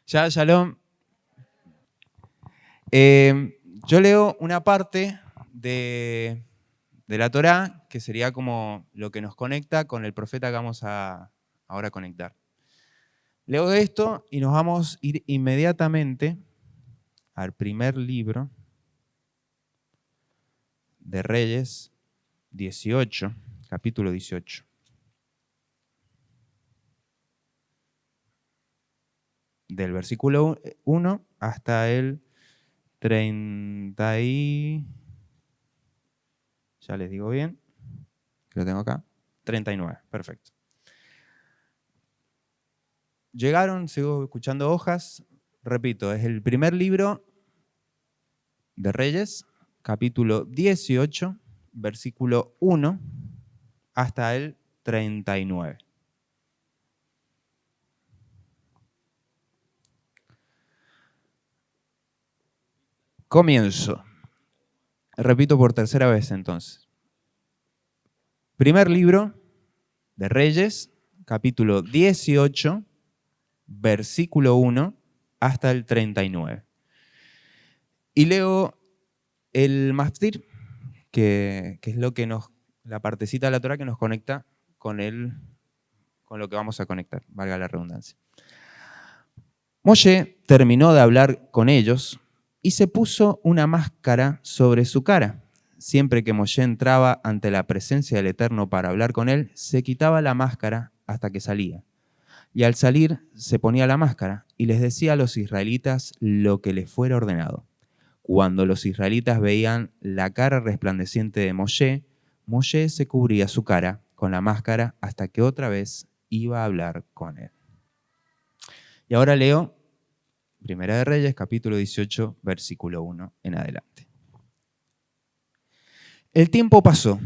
Ya, Shalom. Yo leo una parte de la Torá que sería como lo que nos conecta con el profeta que vamos a ahora conectar. Leo esto y nos vamos a ir inmediatamente al primer libro de Reyes 18, capítulo 18. Del versículo 1 hasta el 30 y... Ya les digo bien, que lo tengo acá. 39, perfecto. Llegaron, sigo escuchando hojas. Repito, es el primer libro de Reyes, capítulo 18, versículo 1 hasta el 39. Comienzo. Repito por tercera vez entonces. Primer libro de Reyes, capítulo 18, versículo 1 hasta el 39. Y leo el maftir, que es lo que la partecita de la Torá que nos conecta con lo que vamos a conectar, valga la redundancia. Moshe terminó de hablar con ellos y se puso una máscara sobre su cara. Siempre que Moshe entraba ante la presencia del Eterno para hablar con él, se quitaba la máscara hasta que salía. Y al salir se ponía la máscara y les decía a los israelitas lo que les fuera ordenado. Cuando los israelitas veían la cara resplandeciente de Moshe, Moshe se cubría su cara con la máscara hasta que otra vez iba a hablar con él. Y ahora leo Primera de Reyes, capítulo 18, versículo 1 en adelante. El tiempo pasó,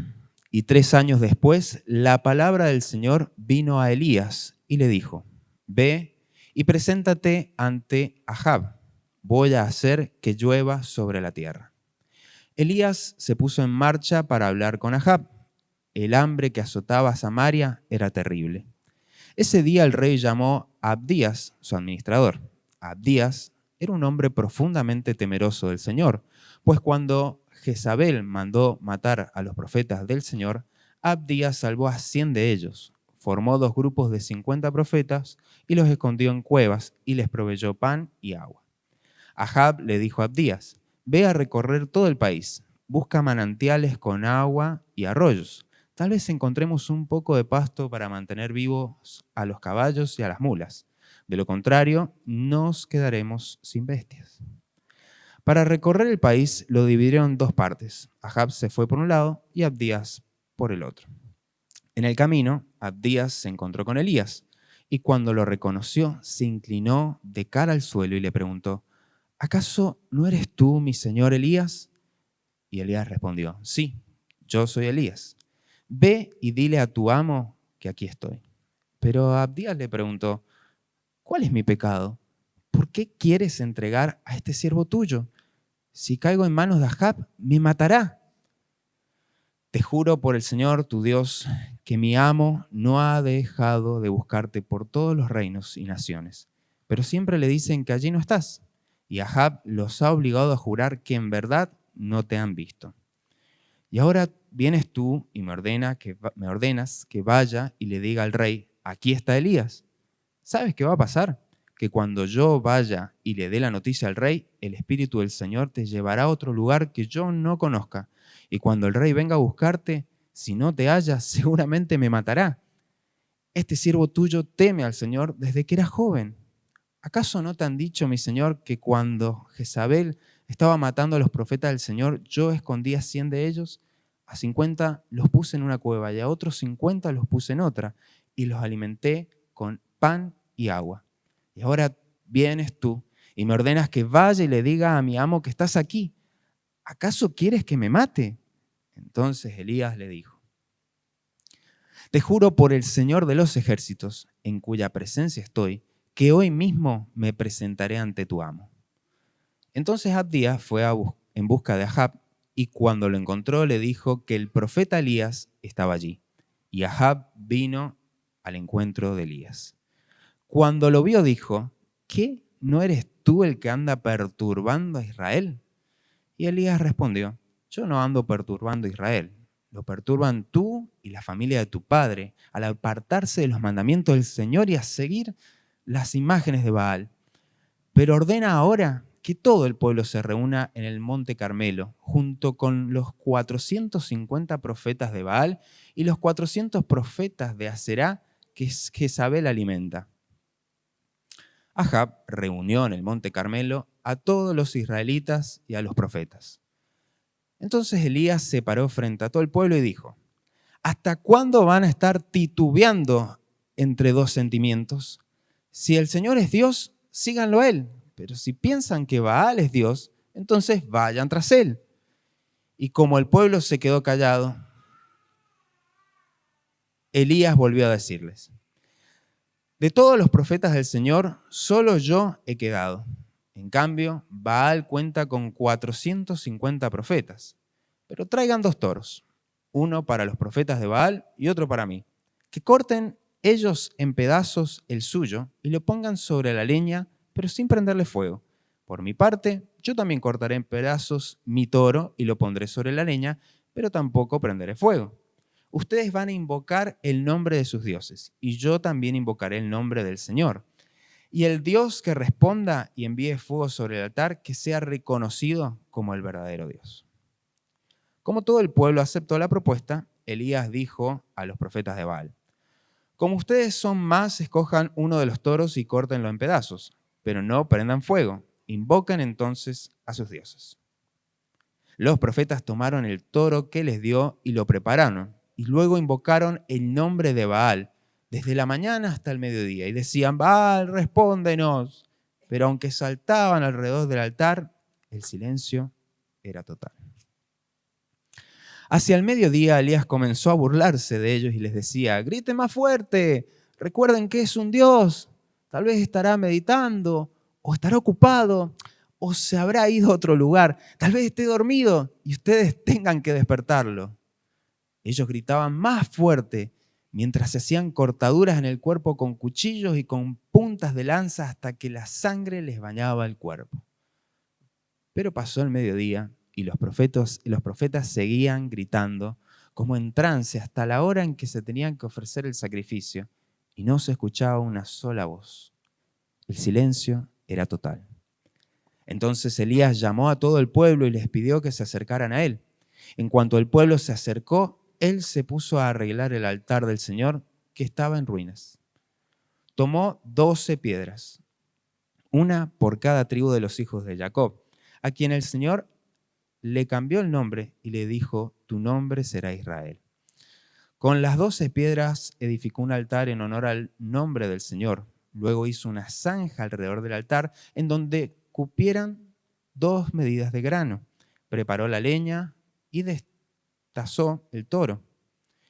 y 3 años después, la palabra del Señor vino a Elías y le dijo: Ve y preséntate ante Ahab. Voy a hacer que llueva sobre la tierra. Elías se puso en marcha para hablar con Ahab. El hambre que azotaba a Samaria era terrible. Ese día el rey llamó a Abdías, su administrador. Abdías era un hombre profundamente temeroso del Señor, pues cuando Jezabel mandó matar a los profetas del Señor, Abdías salvó a 100 de ellos, formó 2 grupos de 50 profetas y los escondió en cuevas y les proveyó pan y agua. Ahab le dijo a Abdías: Ve a recorrer todo el país, busca manantiales con agua y arroyos. Tal vez encontremos un poco de pasto para mantener vivos a los caballos y a las mulas. De lo contrario, nos quedaremos sin bestias. Para recorrer el país lo dividieron en 2 partes. Ahab se fue por un lado y Abdías por el otro. En el camino, Abdías se encontró con Elías y cuando lo reconoció, se inclinó de cara al suelo y le preguntó: ¿Acaso no eres tú, mi señor Elías? Y Elías respondió: Sí, yo soy Elías. Ve y dile a tu amo que aquí estoy. Pero Abdías le preguntó: ¿Cuál es mi pecado? ¿Por qué quieres entregar a este siervo tuyo? Si caigo en manos de Ahab, me matará. Te juro por el Señor tu Dios que mi amo no ha dejado de buscarte por todos los reinos y naciones, pero siempre le dicen que allí no estás. Y Ahab los ha obligado a jurar que en verdad no te han visto. Y ahora vienes tú y me ordenas que vaya y le diga al rey: aquí está Elías. ¿Sabes qué va a pasar? Que cuando yo vaya y le dé la noticia al rey, el Espíritu del Señor te llevará a otro lugar que yo no conozca. Y cuando el rey venga a buscarte, si no te halla, seguramente me matará. Este siervo tuyo teme al Señor desde que era joven. ¿Acaso no te han dicho, mi señor, que cuando Jezabel estaba matando a los profetas del Señor, yo escondí a 100 de ellos? A 50 los puse en una cueva y a otros 50 los puse en otra y los alimenté con pan y agua. Y ahora vienes tú y me ordenas que vaya y le diga a mi amo que estás aquí. ¿Acaso quieres que me mate? Entonces Elías le dijo: Te juro por el Señor de los ejércitos, en cuya presencia estoy, que hoy mismo me presentaré ante tu amo. Entonces Abdías fue en busca de Ahab, y cuando lo encontró le dijo que el profeta Elías estaba allí. Y Ahab vino al encuentro de Elías. Cuando lo vio dijo: ¿Qué ¿no eres tú el que anda perturbando a Israel? Y Elías respondió, yo no ando perturbando a Israel. Lo perturban tú y la familia de tu padre al apartarse de los mandamientos del Señor y a seguir las imágenes de Baal. Pero ordena ahora que todo el pueblo se reúna en el monte Carmelo, junto con los 450 profetas de Baal y los 400 profetas de Aserá que Jezabel alimenta. Ahab reunió en el monte Carmelo a todos los israelitas y a los profetas. Entonces Elías se paró frente a todo el pueblo y dijo, ¿hasta cuándo van a estar titubeando entre dos sentimientos? Si el Señor es Dios, síganlo a Él. Pero si piensan que Baal es Dios, entonces vayan tras Él. Y como el pueblo se quedó callado, Elías volvió a decirles, de todos los profetas del Señor, solo yo he quedado. En cambio, Baal cuenta con 450 profetas. Pero traigan 2 toros, uno para los profetas de Baal y otro para mí. Que corten ellos en pedazos el suyo y lo pongan sobre la leña, pero sin prenderle fuego. Por mi parte, yo también cortaré en pedazos mi toro y lo pondré sobre la leña, pero tampoco prenderé fuego. Ustedes van a invocar el nombre de sus dioses, y yo también invocaré el nombre del Señor. Y el Dios que responda y envíe fuego sobre el altar, que sea reconocido como el verdadero Dios. Como todo el pueblo aceptó la propuesta, Elías dijo a los profetas de Baal, como ustedes son más, escojan uno de los toros y córtenlo en pedazos, pero no prendan fuego. Invoquen entonces a sus dioses. Los profetas tomaron el toro que les dio y lo prepararon, y luego invocaron el nombre de Baal desde la mañana hasta el mediodía, y decían, Baal, respóndenos. Pero aunque saltaban alrededor del altar, el silencio era total. Hacia el mediodía, Elías comenzó a burlarse de ellos y les decía, griten más fuerte, recuerden que es un Dios, tal vez estará meditando o estará ocupado o se habrá ido a otro lugar, tal vez esté dormido y ustedes tengan que despertarlo. Ellos gritaban más fuerte mientras se hacían cortaduras en el cuerpo con cuchillos y con puntas de lanza hasta que la sangre les bañaba el cuerpo. Pero pasó el mediodía y los profetas seguían gritando como en trance hasta la hora en que se tenían que ofrecer el sacrificio y no se escuchaba una sola voz. El silencio era total. Entonces Elías llamó a todo el pueblo y les pidió que se acercaran a él. En cuanto el pueblo se acercó, él se puso a arreglar el altar del Señor que estaba en ruinas. Tomó 12 piedras, una por cada tribu de los hijos de Jacob, a quien el Señor le cambió el nombre y le dijo, tu nombre será Israel. Con las 12 piedras edificó un altar en honor al nombre del Señor. Luego hizo una zanja alrededor del altar en donde cupieran 2 medidas de grano. Preparó la leña y destazó el toro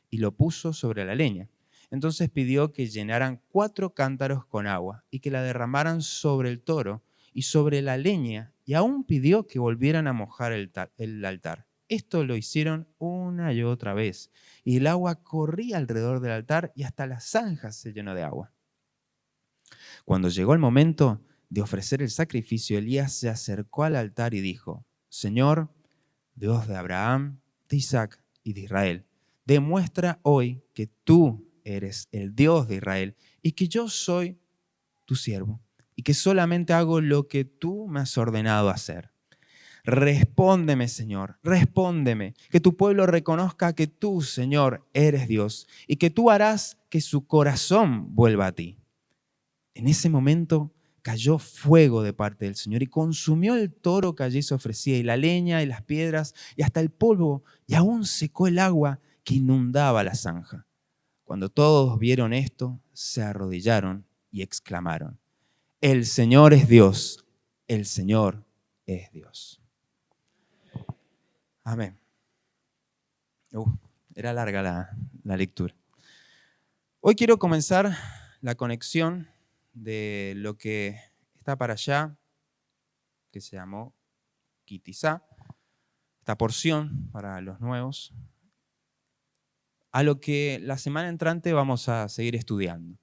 y lo puso sobre la leña. Entonces pidió que llenaran 4 cántaros con agua y que la derramaran sobre el toro y sobre la leña, y aún pidió que volvieran a mojar el altar. Esto lo hicieron una y otra vez, y el agua corría alrededor del altar y hasta la zanja se llenó de agua. Cuando llegó el momento de ofrecer el sacrificio, Elías se acercó al altar y dijo, Señor, Dios de Abraham, de Isaac y de Israel, demuestra hoy que tú eres el Dios de Israel y que yo soy tu siervo y que solamente hago lo que tú me has ordenado hacer. Respóndeme, Señor, respóndeme, que tu pueblo reconozca que tú, Señor, eres Dios y que tú harás que su corazón vuelva a ti. En ese momento cayó fuego de parte del Señor y consumió el toro que allí se ofrecía y la leña y las piedras y hasta el polvo, y aún secó el agua que inundaba la zanja. Cuando todos vieron esto, se arrodillaron y exclamaron, el Señor es Dios, el Señor es Dios. Amén. Era larga la lectura. Hoy quiero comenzar la conexión de lo que está para allá, que se llamó Kitizá, esta porción para los nuevos, a lo que la semana entrante vamos a seguir estudiando.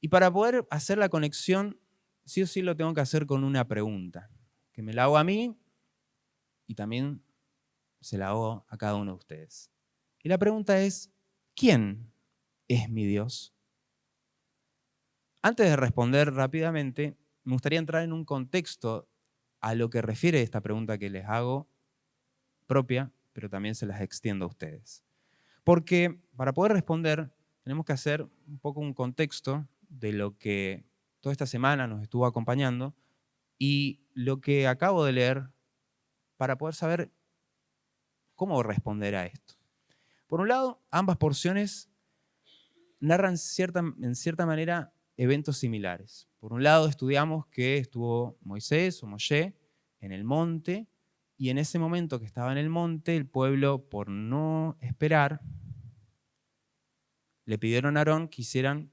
Y para poder hacer la conexión, sí o sí lo tengo que hacer con una pregunta, que me la hago a mí y también se la hago a cada uno de ustedes. Y la pregunta es, ¿quién es mi Dios? Antes de responder rápidamente, me gustaría entrar en un contexto a lo que refiere esta pregunta que les hago propia, pero también se las extiendo a ustedes. Porque para poder responder tenemos que hacer un poco un contexto de lo que toda esta semana nos estuvo acompañando y lo que acabo de leer para poder saber cómo responder a esto. Por un lado, ambas porciones narran en cierta manera eventos similares. Por un lado, estudiamos que estuvo Moisés o Moshe en el monte y en ese momento que estaba en el monte, el pueblo, por no esperar, le pidieron a Aarón que hicieran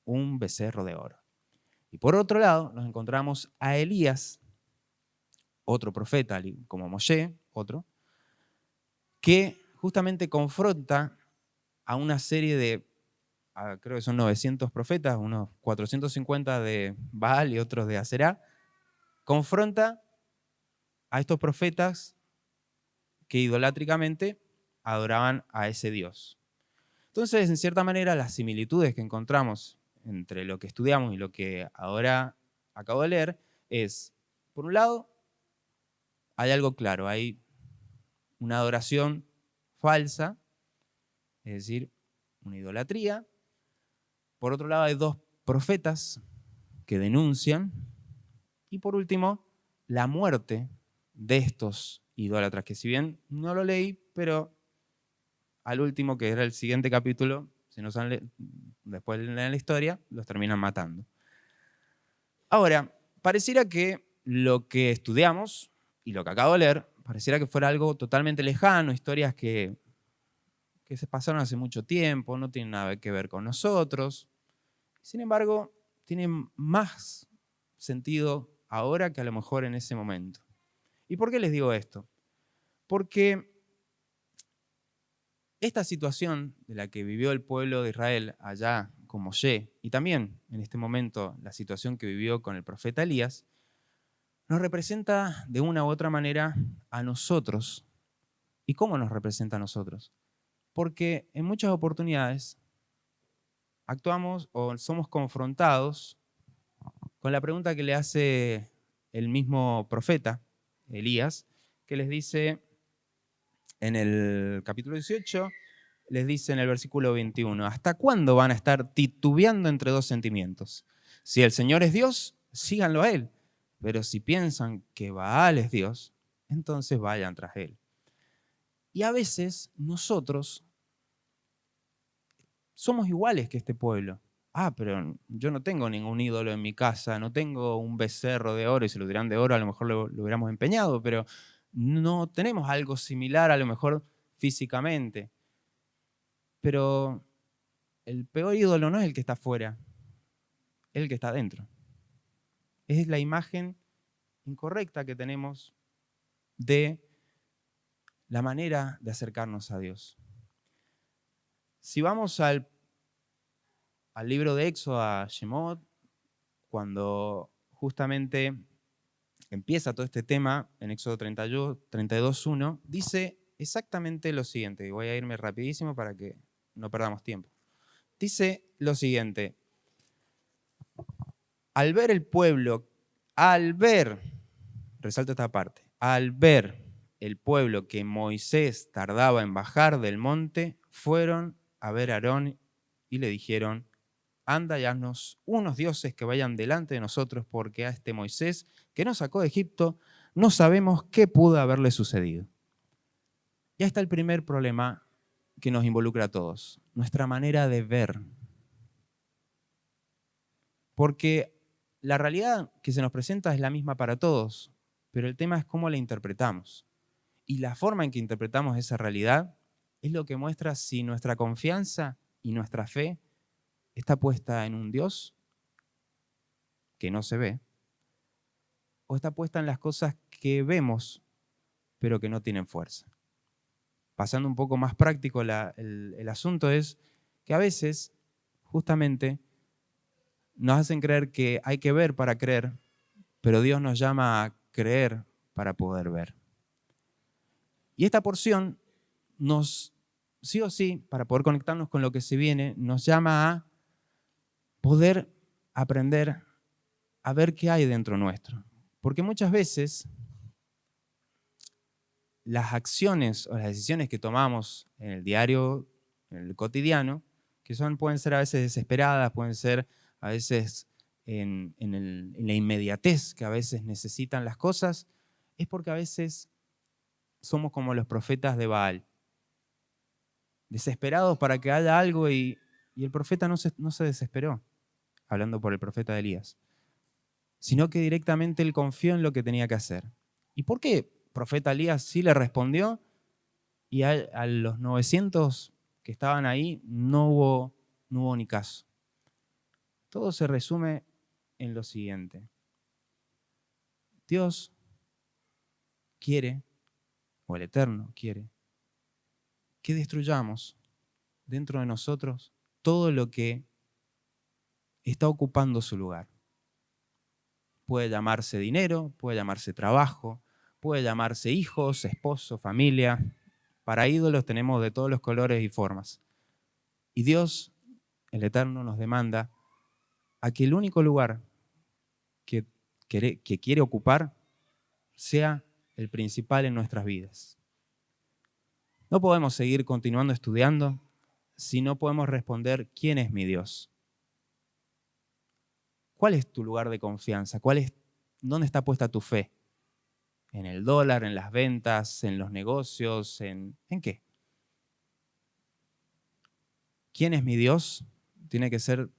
un becerro de oro. Y por otro lado, nos encontramos a Elías, otro profeta, como Moshe, otro, que justamente confronta a una serie de, creo que son 900 profetas, unos 450 de Baal y otros de Aserá, confronta a estos profetas que idolátricamente adoraban a ese Dios. Entonces, en cierta manera, las similitudes que encontramos entre lo que estudiamos y lo que ahora acabo de leer es, por un lado, hay algo claro, hay una adoración falsa, es decir, una idolatría. Por otro lado, hay dos profetas que denuncian. Y por último, la muerte de estos idólatras, que si bien no lo leí, pero al último, que era el siguiente capítulo, si no saben, después de leer la historia, los terminan matando. Ahora, pareciera que lo que estudiamos y lo que acabo de leer, pareciera que fuera algo totalmente lejano, historias que se pasaron hace mucho tiempo, no tienen nada que ver con nosotros. Sin embargo, tienen más sentido ahora que a lo mejor en ese momento. ¿Y por qué les digo esto? Porque esta situación de la que vivió el pueblo de Israel allá con Moshe, y también en este momento la situación que vivió con el profeta Elías, nos representa de una u otra manera a nosotros. ¿Y cómo nos representa a nosotros? Porque en muchas oportunidades actuamos o somos confrontados con la pregunta que le hace el mismo profeta, Elías, que les dice en el capítulo 18, les dice en el versículo 21, ¿hasta cuándo van a estar titubeando entre dos sentimientos? Si el Señor es Dios, síganlo a Él, pero si piensan que Baal es Dios, entonces vayan tras Él. Y a veces nosotros somos iguales que este pueblo. Pero yo no tengo ningún ídolo en mi casa, no tengo un becerro de oro, y si lo dirán de oro a lo mejor lo hubiéramos empeñado, pero no tenemos algo similar a lo mejor físicamente. Pero el peor ídolo no es el que está afuera, es el que está adentro. Es la imagen incorrecta que tenemos de la manera de acercarnos a Dios. Si vamos al libro de Éxodo, a Shemot, cuando justamente empieza todo este tema, en Éxodo 32:1, dice exactamente lo siguiente, y voy a irme rapidísimo para que no perdamos tiempo. Dice lo siguiente: al ver el pueblo, resalta esta parte, al ver el pueblo que Moisés tardaba en bajar del monte, fueron a ver a Aarón y le dijeron: anda y haznos unos dioses que vayan delante de nosotros, porque a este Moisés que nos sacó de Egipto no sabemos qué pudo haberle sucedido. Ya está el primer problema que nos involucra a todos, nuestra manera de ver. Porque la realidad que se nos presenta es la misma para todos, pero el tema es cómo la interpretamos. Y la forma en que interpretamos esa realidad es lo que muestra si nuestra confianza y nuestra fe está puesta en un Dios que no se ve, o está puesta en las cosas que vemos, pero que no tienen fuerza. Pasando un poco más práctico, el asunto es que a veces, justamente, nos hacen creer que hay que ver para creer, pero Dios nos llama a creer para poder ver. Y esta porción nos, sí o sí, para poder conectarnos con lo que se viene, nos llama a poder aprender a ver qué hay dentro nuestro. Porque muchas veces las acciones o las decisiones que tomamos en el diario, en el cotidiano, que pueden ser a veces desesperadas, pueden ser a veces en la inmediatez que a veces necesitan las cosas, es porque a veces somos como los profetas de Baal, desesperados para que haya algo y el profeta no se desesperó, hablando por el profeta Elías, sino que directamente él confió en lo que tenía que hacer. ¿Y por qué el profeta Elías sí le respondió y a los 900 que estaban ahí no hubo ni caso? Todo se resume en lo siguiente. Dios quiere, o el Eterno quiere, que destruyamos dentro de nosotros todo lo que está ocupando su lugar. Puede llamarse dinero, puede llamarse trabajo, puede llamarse hijos, esposo, familia. Para ídolos tenemos de todos los colores y formas. Y Dios, el Eterno, nos demanda a que el único lugar que quiere ocupar sea el principal en nuestras vidas. No podemos seguir continuando estudiando si no podemos responder quién es mi Dios. ¿Cuál es tu lugar de confianza? ¿Dónde está puesta tu fe? ¿En el dólar, en las ventas, en los negocios? ¿En qué? ¿Quién es mi Dios? Tiene que ser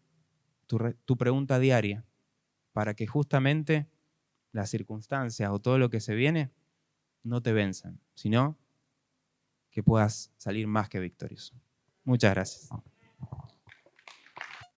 tu pregunta diaria para que justamente las circunstancias o todo lo que se viene no te venzan, sino que puedas salir más que victorioso. Muchas gracias.